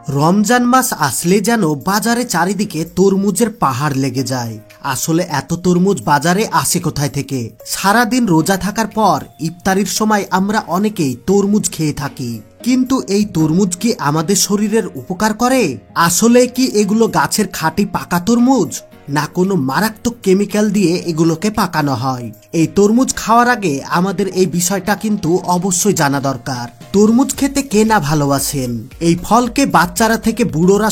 রমজান মাস আসলে যেন বাজারে চারিদিকে তরমুজের পাহাড় লেগে যায়। আসলে এত তরমুজ বাজারে আসে কোথায় থেকে? সারাদিন রোজা থাকার পর ইফতারির সময় আমরা অনেকেই তরমুজ খেয়ে থাকি, কিন্তু এই তরমুজ কি আমাদের শরীরের উপকার করে? আসলে কি এগুলো গাছের খাঁটি পাকা তরমুজ, না কোনো মারাত্মক কেমিক্যাল দিয়ে এগুলোকে পাকানো হয়? এই তরমুজ খাওয়ার আগে আমাদের এই বিষয়টা কিন্তু অবশ্যই জানা দরকার। তরমুজ খেতে কে না ভালোবাসেন? এই ফলকে বাচ্চারা থেকে বুড়োরা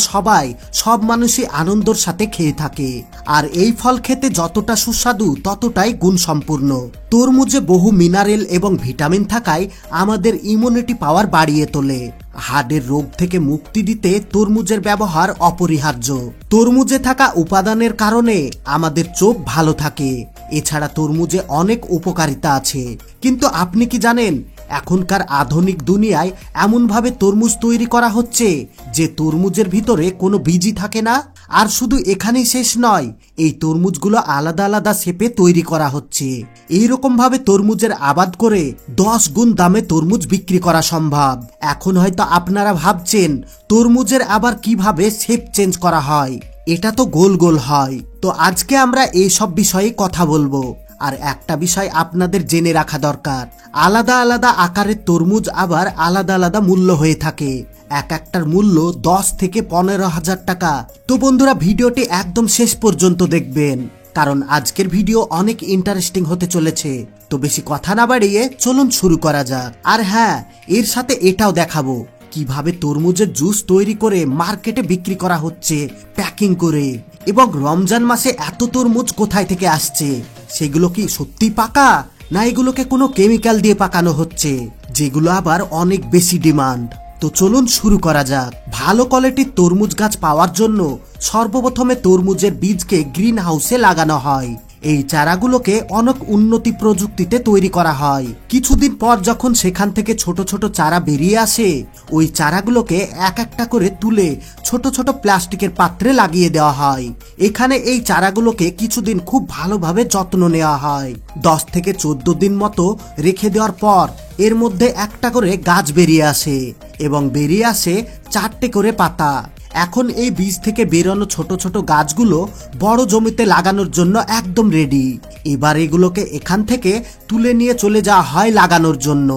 সব মানুষই আনন্দের সাথে খেয়ে থাকে। আর এই ফল খেতে যতটা সুস্বাদু ততটাই গুণসম্পূর্ণ। তরমুজে বহু মিনারেল এবং ভিটামিন থাকায় আমাদের ইমিউনিটি পাওয়ার বাড়িয়ে তোলে। হার্টের রোগ থেকে মুক্তি দিতে তরমুজের ব্যবহার অপরিহার্য। তরমুজে থাকা উপাদানের কারণে আমাদের চোখ ভালো থাকে। এছাড়া তরমুজে অনেক উপকারিতা আছে। কিন্তু আপনি কি জানেন, এখনকার আধুনিক দুনিয়ায় এমনভাবে তরমুজ তৈরি করা হচ্ছে যে তরমুজের ভিতরে কোনো বীজই থাকে না। আর শুধু এখানেই শেষ নয়, এই তরমুজগুলো আলাদা আলাদা শেপে তৈরি করা হচ্ছে। এইরকম ভাবে তরমুজের আবাদ করে 10 গুণ দামে তরমুজ বিক্রি করা সম্ভব। এখন হয়তো আপনারা ভাবছেন, তরমুজের আবার কিভাবে শেপ চেঞ্জ করা হয়? এটা তো গোল গোল হয়। তো আজকে আমরা এই সব বিষয়ে কথা বলবো। আর একটা বিষয় আপনাদের জেনে রাখা দরকার, আলাদা আলাদা আকারের তরমুজ আবার আলাদা আলাদা মূল্য হয়ে থাকে। এক একটার মূল্য 10 থেকে 15,000 টাকা। তো বন্ধুরা, ভিডিওটি একদম শেষ পর্যন্ত দেখবেন, কারণ আজকের ভিডিও অনেক ইন্টারেস্টিং হতে চলেছে। তো বেশি কথা না বাড়িয়ে চলুন শুরু করা যাক। আর হ্যাঁ, এর সাথে এটাও দেখাবো কিভাবে তরমুজের জুস তৈরি করে মার্কেটে বিক্রি করা হচ্ছে প্যাকিং করে। এবং রমজান মাসে এত তরমুজ কোথায় থেকে আসছে? সেগুলো কি সত্যি পাকা, না এগুলোকে কোনো কেমিক্যাল দিয়ে পাকানো হচ্ছে, যেগুলো আবার অনেক বেশি ডিমান্ড? তো চলুন শুরু করা যাক। ভালো কোয়ালিটির তরমুজ গাছ পাওয়ার জন্য সর্বপ্রথমে তরমুজের বীজকে গ্রিন হাউসে লাগানো হয়। এই চারাগুলোকে অনেক উন্নতি প্রযুক্তিতে তৈরি করা হয়। কিছুদিন পর যখন সেখান থেকে ছোট ছোট চারা বেরিয়ে আসে, ওই চারাগুলোকে এক একটা করে তুলে ছোট ছোট প্লাস্টিকের পাত্রে লাগিয়ে দেওয়া হয়। এখানে এই চারাগুলোকে কিছুদিন খুব ভালোভাবে যত্ন নেওয়া হয়। 10 থেকে 14 দিন মতো রেখে দেওয়ার পর এর মধ্যে একটা করে গাছ বেরিয়ে আসে এবং বেরিয়ে আসে 4টে করে পাতা। এখন এই বীজ থেকে বেরোনো ছোট ছোট গাছগুলো বড় জমিতে লাগানোর জন্য একদম রেডি। এবার এগুলোকে এখান থেকে তুলে নিয়ে চলে যাওয়া হয় লাগানোর জন্য।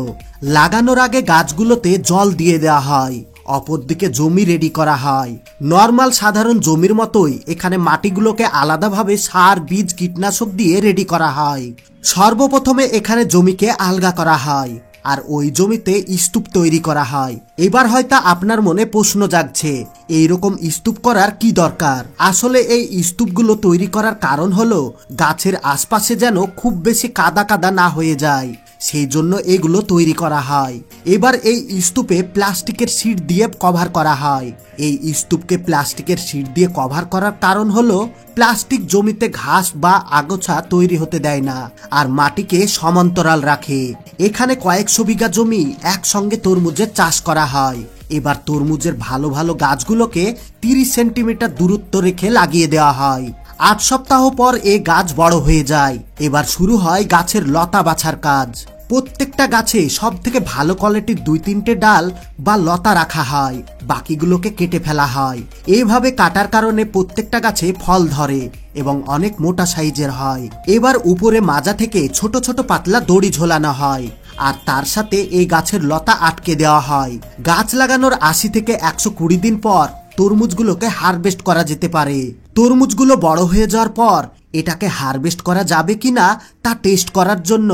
লাগানোর আগে গাছগুলোতে জল দিয়ে দেওয়া হয়, অপরদিকে জমি রেডি করা হয়। নর্মাল সাধারণ জমির মতোই এখানে মাটিগুলোকে আলাদাভাবে সার, বীজ, কীটনাশক দিয়ে রেডি করা হয়। সর্বপ্রথমে এখানে জমিকে আলগা করা হয় আর ওই জমিতে স্তূপ তৈরি করা হয়। এবার হয়তো আপনার মনে প্রশ্ন জাগছে, এইরকম স্তূপ করার কি দরকার? আসলে এই স্তূপগুলো তৈরি করার কারণ হলো গাছের আশপাশে যেন খুব বেশি কাদা কাদা না হয়ে যায়, সেই জন্য এগুলো তৈরি করা হয়। এবার এই স্তূপে প্লাস্টিকের শীট দিয়ে কভার করা হয়। এই স্তূপকে প্লাস্টিকের শীট দিয়ে কভার করার কারণ হলো প্লাস্টিক জমিতে ঘাস বা আগাছা তৈরি হতে দেয় না আর মাটিকে সমান্তরাল রাখে। এখানে কয়েকশো বিঘা জমি একসঙ্গে তরমুজের চাষ করা হয়। এবার তরমুজের ভালো ভালো গাছগুলোকে 30 সেন্টিমিটার দূরত্ব রেখে লাগিয়ে দেওয়া হয়। 8 সপ্তাহ পর এই গাছ বড় হয়ে যায়। এবার শুরু হয় গাছের লতা বাছার কাজ। প্রত্যেকটা গাছে সব থেকে ভালো কোয়ালিটির 2-3টে ডাল বা লতা রাখা হয়, বাকিগুলোকে কেটে ফেলা হয়। এইভাবে কাটার কারণে প্রত্যেকটা গাছে ফল ধরে এবং অনেক মোটা সাইজের হয়। এবার উপরে মাজা থেকে ছোট ছোট পাতলা দড়ি ঝোলানো হয় আর তার সাথে এই গাছের লতা আটকে দেওয়া হয়। গাছ লাগানোর 80 থেকে 120 দিন পর তরমুজগুলোকে হারভেস্ট করা যেতে পারে। তরমুজগুলো বড় হয়ে যাওয়ার পর এটাকে হারভেস্ট করা যাবে কিনা তা টেস্ট করার জন্য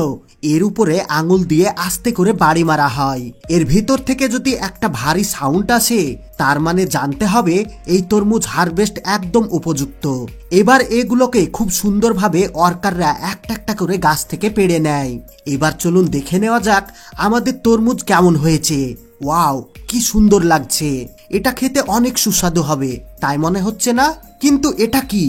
এর উপরে আঙুল দিয়ে আস্তে করে বাড়ি মারা হয়। এর ভিতর থেকে যদি একটা ভারী সাউন্ড আসে, তার মানে জানতে হবে এই তরমুজ হারভেস্ট একদম উপযুক্ত। এবার এগুলোকে খুব সুন্দরভাবে ওয়ার্কাররা একটা একটা করে গাছ থেকে পেড়ে নেয়। এবার চলুন দেখে নেওয়া যাক আমাদের তরমুজ কেমন হয়েছে। ওয়াও, কি সুন্দর লাগছে! এটা খেতে অনেক সুস্বাদু হবে, তাই মনে হচ্ছে না? কিন্তু এটা কি?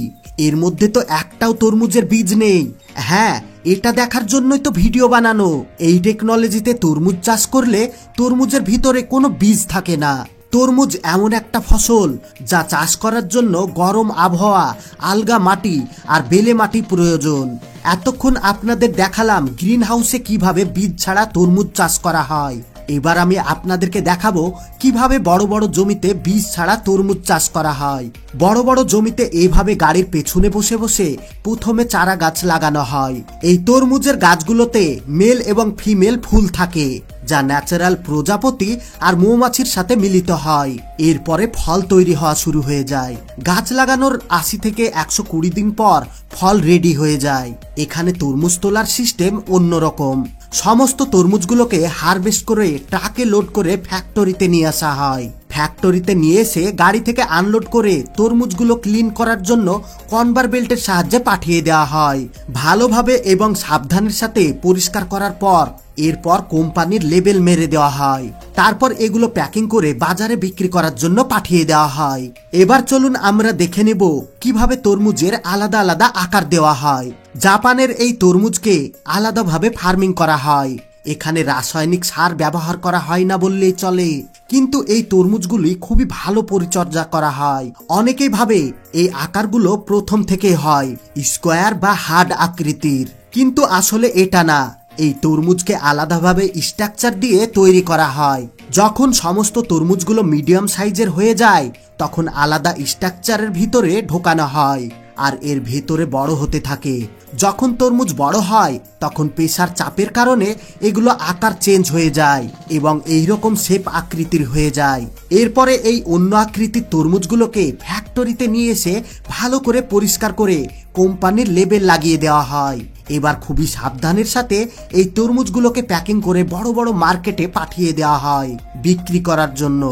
এর মধ্যে তো একটাও তরমুজের বীজ নেই। হ্যাঁ, এটা দেখার জন্যই তো ভিডিও বানানো। এই টেকনোলজিতে তরমুজ চাষ করলে তরমুজের ভিতরে কোনো বীজ থাকে না। তরমুজ এমন একটা ফসল যা চাষ করার জন্য গরম আবহাওয়া, আলগা মাটি আর বেলে মাটি প্রয়োজন। এতক্ষণ আপনাদের দেখালাম গ্রিন হাউসে কিভাবে বীজ ছাড়া তরমুজ চাষ করা হয়। এবার আমি আপনাদেরকে দেখাবো কিভাবে বড় বড় জমিতে বীজ ছাড়া তরমুজ চাষ করা হয়। বড় বড় জমিতে এইভাবে গাড়ির পেছনে বসে বসে প্রথমে চারা গাছ লাগানো হয়। এই তরমুজের গাছগুলোতে মেল এবং ফিমেল ফুল থাকে, যা ন্যাচারাল প্রজাপতি আর মৌমাছির সাথে মিলিত হয়। এরপরে ফল তৈরি হওয়া শুরু হয়ে যায়। গাছ লাগানোর 80 থেকে 120 দিন পর ফল রেডি হয়ে যায়। এখানে তরমুজ তোলার সিস্টেম অন্যরকম। সমস্ত তরমুজগুলোকে হারভেস্ট করে ট্রাকে লোড করে ফ্যাক্টরিতে নিয়ে আসা হয়। ফ্যাক্টরিতে নিয়ে এসে গাড়ি থেকে আনলোড করে তরমুজগুলো ক্লিন করার জন্য কনভার বেল্টের সাহায্যে পাঠিয়ে দেওয়া হয়। ভালোভাবে এবং সাবধানের সাথে পরিষ্কার করার পর এরপর কোম্পানির লেবেল মেরে দেওয়া হয়। তারপর এগুলো প্যাকিং করে বাজারে বিক্রি করার জন্য পাঠিয়ে দেওয়া হয়। এবার চলুন আমরা দেখে নেব কিভাবে তরমুজের আলাদা আলাদা আকার দেওয়া হয়। জাপানের এই তরমুজকে আলাদাভাবে ফার্মিং করা হয়। এখানে রাসায়নিক সার ব্যবহার করা হয় না বললেই চলে, কিন্তু এই তরমুজগুলি খুবই ভালো পরিচর্যা করা হয়। অনেকেই ভাবে এই আকারগুলো প্রথম থেকে হয় স্কোয়ার বা হার্ড আকৃতির, কিন্তু আসলে এটা না। এই তরমুজকে আলাদাভাবে স্ট্রাকচার দিয়ে তৈরি করা হয়। যখন সমস্ত তরমুজগুলো মিডিয়াম সাইজের হয়ে যায় তখন আলাদা স্ট্রাকচারের ভিতরে ঢোকানো হয় আর এর ভেতরে বড় হতে থাকে। যখন তরমুজ বড় হয় তখন প্রেসার চাপের কারণে এগুলো আকার চেঞ্জ হয়ে যায় এবং এইরকম শেপ আকৃতির হয়ে যায়। এরপরে এই অন্য আকৃতির তরমুজগুলোকে ফ্যাক্টরিতে নিয়ে এসে ভালো করে পরিষ্কার করে কোম্পানির লেবেল লাগিয়ে দেওয়া হয়। এবার খুবই সাবধানের সাথে এই তরমুজগুলোকে প্যাকিং করে বড় বড় মার্কেটে পাঠিয়ে দেওয়া হয় বিক্রি করার জন্য।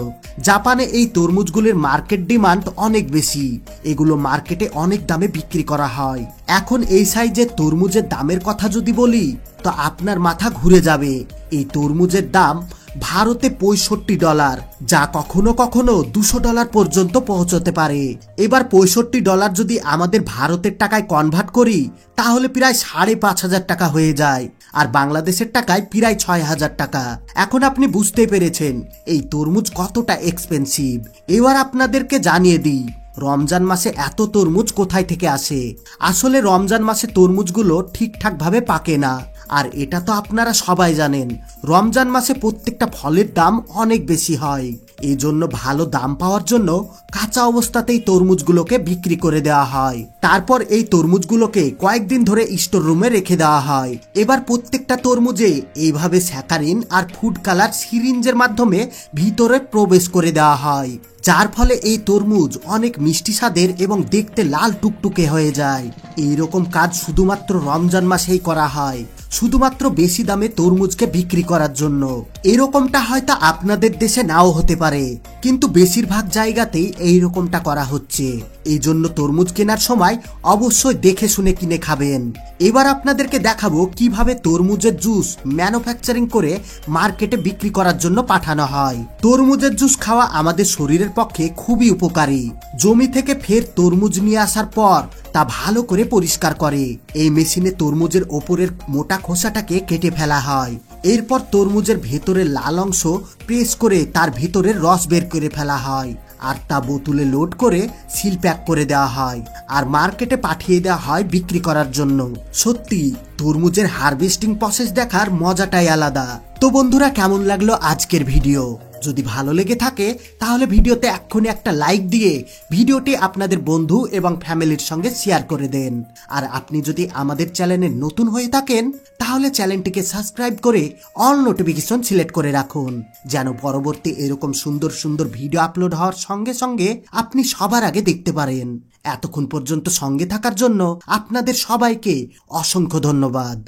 জাপানে এই তরমুজগুলির মার্কেট ডিমান্ড অনেক বেশি। এগুলো মার্কেটে অনেক দামে বিক্রি করা হয়। এখন এই সাইজের তরমুজের দামের কথা যদি বলি তো আপনার মাথা ঘুরে যাবে। এই তরমুজের দাম ভারতে $65, যা কখনো কখনো $200 পর্যন্ত পৌঁছতে পারে। এবার $65 যদি আমাদের ভারতের টাকায় কনভার্ট করি তাহলে প্রায় 5,500 টাকা হয়ে যায়, আর বাংলাদেশের টাকায় প্রায় 6,000 টাকা। এখন আপনি বুঝতে পেরেছেন এই তরমুজ কতটা এক্সপেন্সিভ। এবার আপনাদেরকে জানিয়ে দিই রমজান মাসে এত তরমুজ কোথায় থেকে আসে। আসলে রমজান মাসে তরমুজগুলো ঠিকঠাক ভাবে পাকে না, আর এটা তো আপনারা সবাই জানেন। রমজান মাসে প্রত্যেকটা ফলের দাম অনেক বেশি হয়। এই জন্য ভালো দাম পাওয়ার জন্য কাঁচা অবস্থাতেই তরমুজগুলোকে বিক্রি করে দেওয়া হয়। তারপর এই তরমুজগুলোকে কয়েকদিন ধরে স্টোর রুমে রেখে দেওয়া হয়। এবার প্রত্যেকটা তরমুজে এইভাবে স্যাকারিন আর ফুড কালার সিরিঞ্জের মাধ্যমে ভিতরে প্রবেশ করে দেওয়া হয়, যার ফলে এই তরমুজ অনেক মিষ্টি স্বাদের এবং দেখতে লাল টুকটুকে হয়ে যায়। এইরকম কাজ শুধুমাত্র রমজান মাসেই করা হয়, শুধুমাত্র বেশি দামে তরমুজকে বিক্রি করার জন্য। এরকমটা হয়তো আপনাদের দেশে নাও হতে পারে, কিন্তু বেশিরভাগ জায়গাতেই এইরকমটা করা হচ্ছে। এই জন্য তরমুজ কেনার সময় অবশ্যই দেখে শুনে কিনে খাবেন। এবার আপনাদেরকে দেখাবো কিভাবে তরমুজের জুস ম্যানুফ্যাকচারিং করে মার্কেটে বিক্রি করার জন্য পাঠানো হয়। তরমুজের জুস খাওয়া আমাদের শরীরের পক্ষে খুবই উপকারী। জমি থেকে ফের তরমুজ নিয়ে আসার পর তা ভালো করে পরিষ্কার করে এই মেশিনে তরমুজের ওপরের মোটা খোসাটাকে কেটে ফেলা হয়। এরপর তরমুজের ভেতরের লাল অংশ প্রেস করে তার ভেতরের রস বের করে ফেলা হয়, আর তা বোতলে লোড করে সিল প্যাক করে দেওয়া হয় আর মার্কেটে পাঠিয়ে দেওয়া হয় বিক্রি করার জন্য। সত্যি তরমুজের হারভেস্টিং প্রসেস দেখার মজাটাই আলাদা। তো বন্ধুরা, কেমন লাগলো আজকের ভিডিও? যদি ভালো লেগে থাকে তাহলে ভিডিওতে এক্ষুনি একটা লাইক দিয়ে ভিডিওটি আপনাদের বন্ধু এবং ফ্যামিলির সঙ্গে শেয়ার করে দেন। আর আপনি যদি আমাদের চ্যানেলে নতুন হয়ে থাকেন তাহলে চ্যানেলটিকে সাবস্ক্রাইব করে অল নোটিফিকেশন সিলেক্ট করে রাখুন, যেন পরবর্তী এরকম সুন্দর সুন্দর ভিডিও আপলোড হওয়ার সঙ্গে সঙ্গে আপনি সবার আগে দেখতে পারেন। এতক্ষণ পর্যন্ত সঙ্গে থাকার জন্য আপনাদের সবাইকে অসংখ্য ধন্যবাদ।